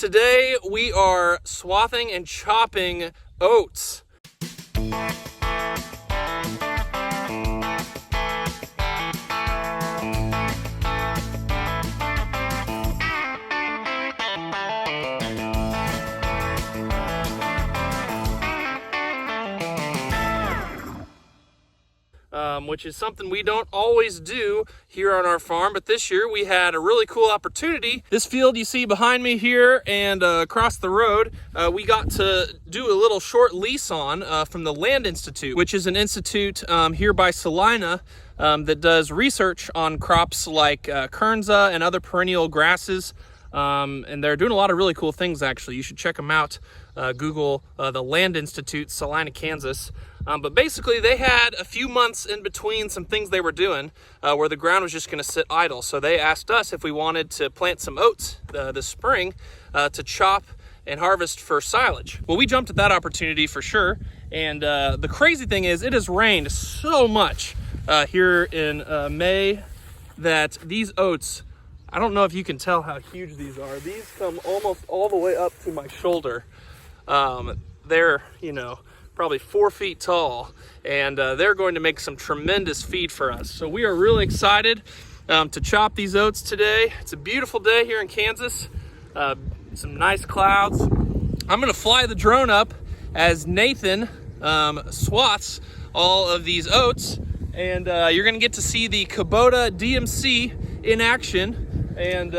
Today we are swathing and chopping oats. Which is something we don't always do here on our farm, but this year we had a really cool opportunity. This field you see behind me here and across the road, we got to do a little short lease on from the Land Institute, which is an institute here by Salina that does research on crops like kernza and other perennial grasses. And they're doing a lot of really cool things, actually. You should check them out. Google the Land Institute, Salina, Kansas. But basically, they had a few months in between some things they were doing where the ground was just going to sit idle. So they asked us if we wanted to plant some oats this spring to chop and harvest for silage. Well, we jumped at that opportunity for sure. And the crazy thing is, it has rained so much here in May that these oats, I don't know if you can tell how huge these are. These come almost all the way up to my shoulder. They're, probably 4 feet tall, and they're going to make some tremendous feed for us. So we are really excited to chop these oats today. It's a beautiful day here in Kansas. Some nice clouds. I'm gonna fly the drone up as Nathan swaths all of these oats, and you're gonna get to see the Kubota DMC in action. And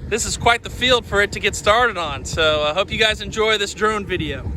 this is quite the field for it to get started on. So I hope you guys enjoy this drone video.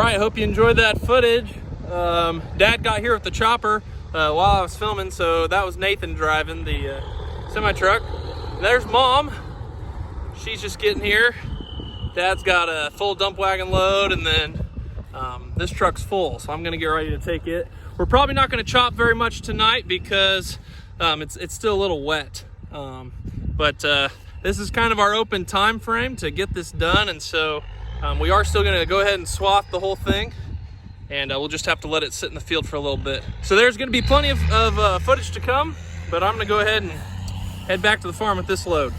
right, hope you enjoyed that footage. Dad got here with the chopper while I was filming, so that was Nathan driving the semi-truck. There's Mom. She's just getting here. Dad's got a full dump wagon load, and then this truck's full, so I'm gonna get ready to take it. We're probably not gonna chop very much tonight because it's still a little wet. But this is kind of our open time frame to get this done, and so we are still gonna go ahead and swath the whole thing, and we'll just have to let it sit in the field for a little bit. So there's gonna be plenty of footage to come, but I'm gonna go ahead and head back to the farm with this load.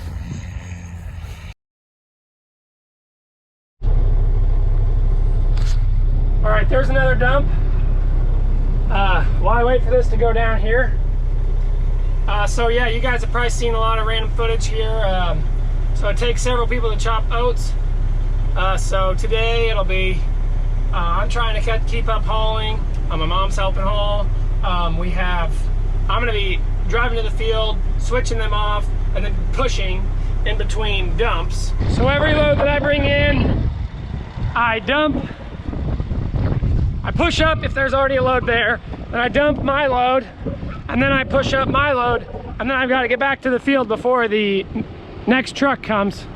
All right, there's another dump. While I wait for this to go down here. So yeah, you guys have probably seen a lot of random footage here. So it takes several people to chop oats. So today it'll be, I'm trying to keep up hauling. My mom's helping haul. I'm gonna be driving to the field, switching them off, and then pushing in between dumps. So every load that I bring in, I dump. I push up if there's already a load there, then I dump my load, and then I push up my load, and then I've got to get back to the field before the next truck comes.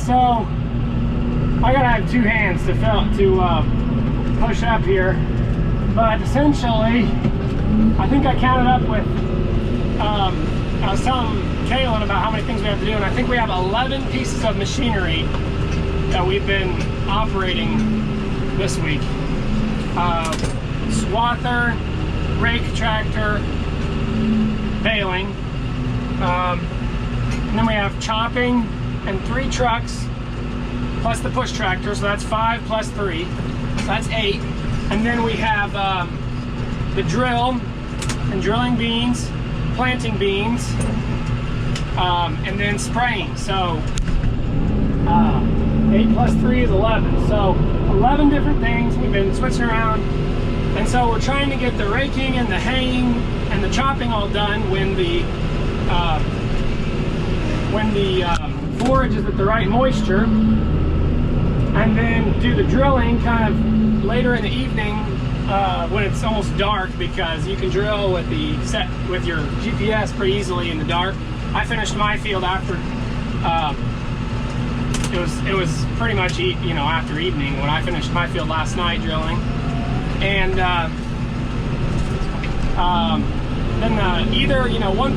So I gotta have two hands to push up here, but essentially I think I counted up with I was telling Kaylin about how many things we have to do, and I think we have 11 pieces of machinery that we've been operating this week. Swather, rake tractor, baling, and then we have chopping and 3 trucks plus the push tractor, so that's 5 plus 3, so that's 8. And then we have the drill and drilling beans, planting beans, and then spraying. So 8 plus 3 is 11. So 11 different things we've been switching around, and so we're trying to get the raking and the haying and the chopping all done when the forage is at the right moisture, and then do the drilling kind of later in the evening when it's almost dark, because you can drill with your GPS pretty easily in the dark. I finished my field after it was pretty much after evening when I finished my field last night drilling, and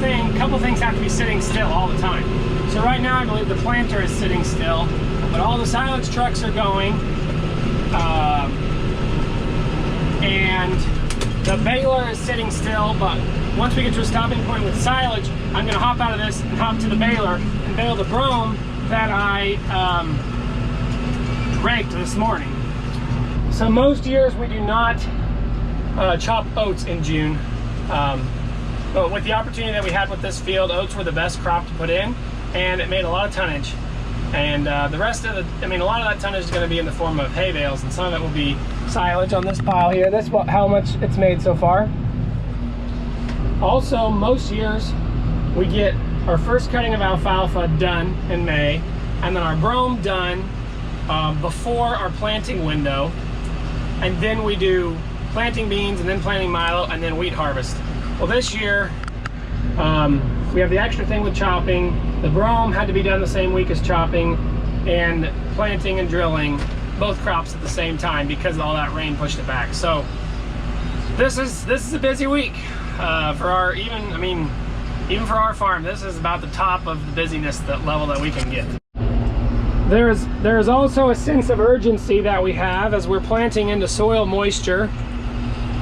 then couple things have to be sitting still all the time. So right now I believe the planter is sitting still, but all the silage trucks are going, and the baler is sitting still. But once we get to a stopping point with silage, I'm going to hop out of this and hop to the baler and bale the brome that I raked this morning. So most years we do not chop oats in June, but with the opportunity that we had with this field, oats were the best crop to put in, and it made a lot of tonnage. And the rest of a lot of that tonnage is going to be in the form of hay bales, and some of it will be silage on this pile here. This is how much it's made so far. Also, most years we get our first cutting of alfalfa done in May, and then our brome done before our planting window, and then we do planting beans, and then planting milo, and then wheat harvest. Well, this year we have the extra thing with chopping. The brome had to be done the same week as chopping, and planting and drilling both crops at the same time because all that rain pushed it back. So this is a busy week for our Even for our farm, this is about the top of the busyness level that we can get. There is also a sense of urgency that we have as we're planting into soil moisture.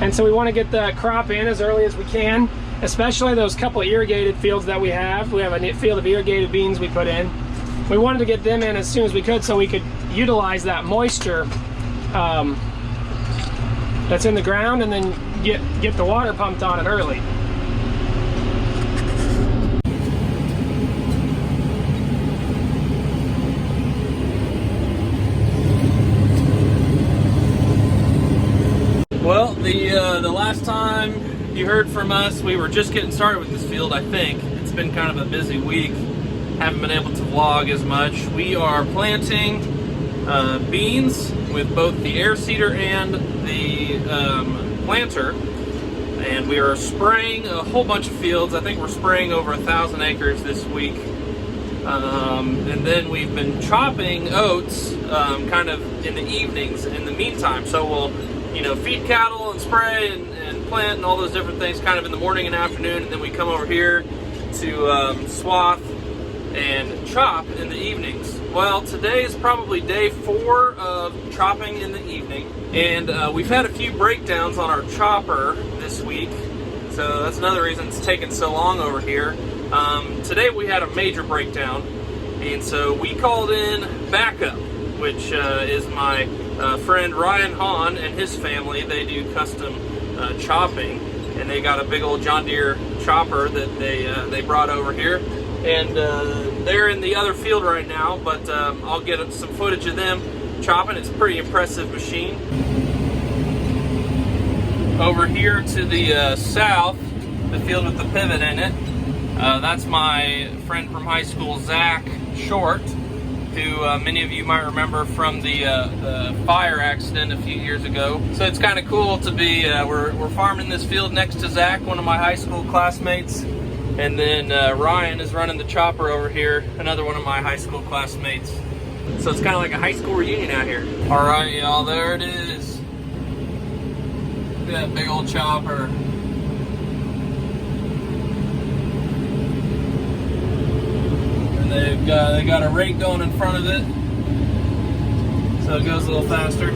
And so we want to get the crop in as early as we can, especially those couple of irrigated fields that we have. We have a field of irrigated beans we put in. We wanted to get them in as soon as we could so we could utilize that moisture that's in the ground and then get the water pumped on it early. Well, the last time you heard from us, we were just getting started with this field, I think. It's been kind of a busy week. Haven't been able to vlog as much. We are planting beans with both the air seeder and the planter. And we are spraying a whole bunch of fields. I think we're spraying over 1,000 acres this week. And then we've been chopping oats kind of in the evenings in the meantime. So we'll feed cattle and spray and plant and all those different things kind of in the morning and afternoon, and then we come over here to swath and chop in the evenings. Well, today is probably day 4 of chopping in the evening, and we've had a few breakdowns on our chopper this week, so that's another reason it's taken so long over here. Today we had a major breakdown, and so we called in backup, which is my friend Ryan Hahn and his family. They do custom chopping, and they got a big old John Deere chopper that they brought over here, and they're in the other field right now, but I'll get some footage of them chopping. It's a pretty impressive machine. Over here to the south, the field with the pivot in it, that's my friend from high school, Zach Short, who many of you might remember from the fire accident a few years ago. So it's kind of cool to be, we're farming this field next to Zach, one of my high school classmates. And then Ryan is running the chopper over here, another one of my high school classmates. So it's kind of like a high school reunion out here. All right, y'all, there it is. Look at that big old chopper. They got a rake going in front of it, so it goes a little faster.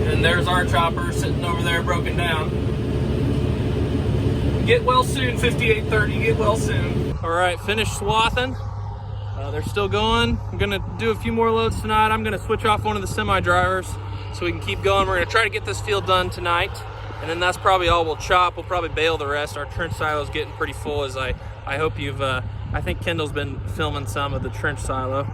And there's our chopper sitting over there broken down. Get well soon, 5830, get well soon. All right, finished swathing. They're still going. I'm gonna do a few more loads tonight. I'm gonna switch off one of the semi-drivers so we can keep going. We're gonna try to get this field done tonight, and then that's probably all we'll chop. We'll probably bale the rest. Our trench silo is getting pretty full, as I hope you've, I think Kendall's been filming some of the trench silo.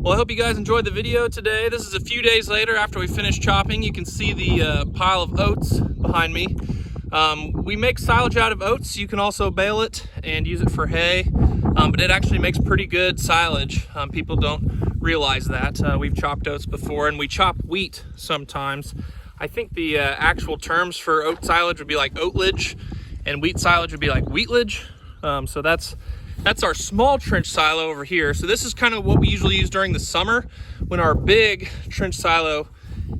Well, I hope you guys enjoyed the video today. This is a few days later after we finished chopping. You can see the pile of oats behind me. We make silage out of oats. You can also bale it and use it for hay, but it actually makes pretty good silage. People don't realize that. We've chopped oats before, and we chop wheat sometimes. I think the actual terms for oat silage would be like oatlage, and wheat silage would be like wheatlage. So that's our small trench silo over here. So this is kind of what we usually use during the summer when our big trench silo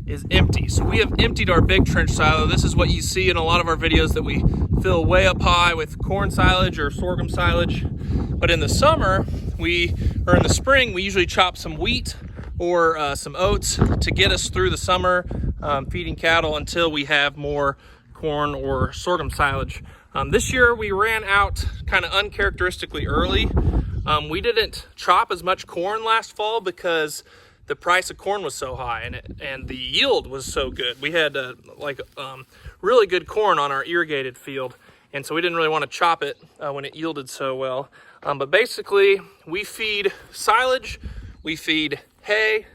is empty. So we have emptied our big trench silo. This is what you see in a lot of our videos that we fill way up high with corn silage or sorghum silage. But in the summer, or in the spring, we usually chop some wheat or some oats to get us through the summer feeding cattle until we have more corn or sorghum silage. This year we ran out kind of uncharacteristically early. We didn't chop as much corn last fall because the price of corn was so high and the yield was so good. We had really good corn on our irrigated field, and so we didn't really want to chop it when it yielded so well. But basically we feed silage, we feed hay,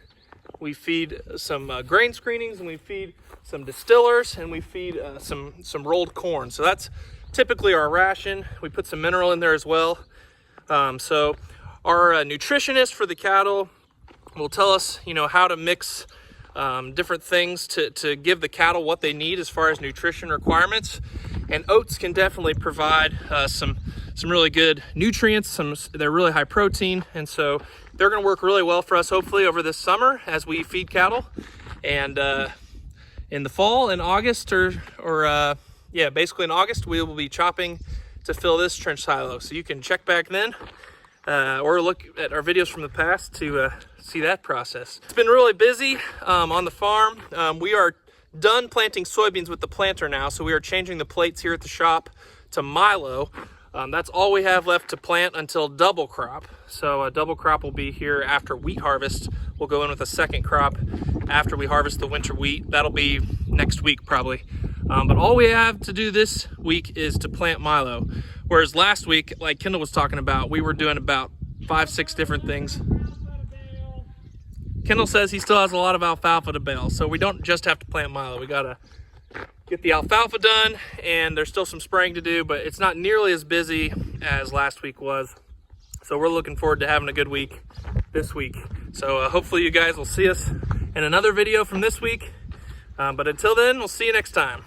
we feed some grain screenings, and we feed some distillers, and we feed some rolled corn. So that's typically our ration. We put some mineral in there as well. So our nutritionist for the cattle will tell us, how to mix different things to give the cattle what they need as far as nutrition requirements. And oats can definitely provide some really good nutrients. They're really high protein, and so they're going to work really well for us hopefully over this summer as we feed cattle. And in the fall, in August, basically in August, we will be chopping to fill this trench silo. So you can check back then or look at our videos from the past to see that process. It's been really busy on the farm. We are done planting soybeans with the planter now, so we are changing the plates here at the shop to milo. That's all we have left to plant until double crop. So a double crop will be here after wheat harvest. We'll go in with a second crop after we harvest the winter wheat. That'll be next week probably. But all we have to do this week is to plant milo. Whereas last week, like Kendall was talking about, we were doing about 5-6 different things. Kendall says he still has a lot of alfalfa to bale, so we don't just have to plant milo. We gotta get the alfalfa done, and there's still some spraying to do, but it's not nearly as busy as last week was. So we're looking forward to having a good week this week. So hopefully you guys will see us in another video from this week. But until then, we'll see you next time.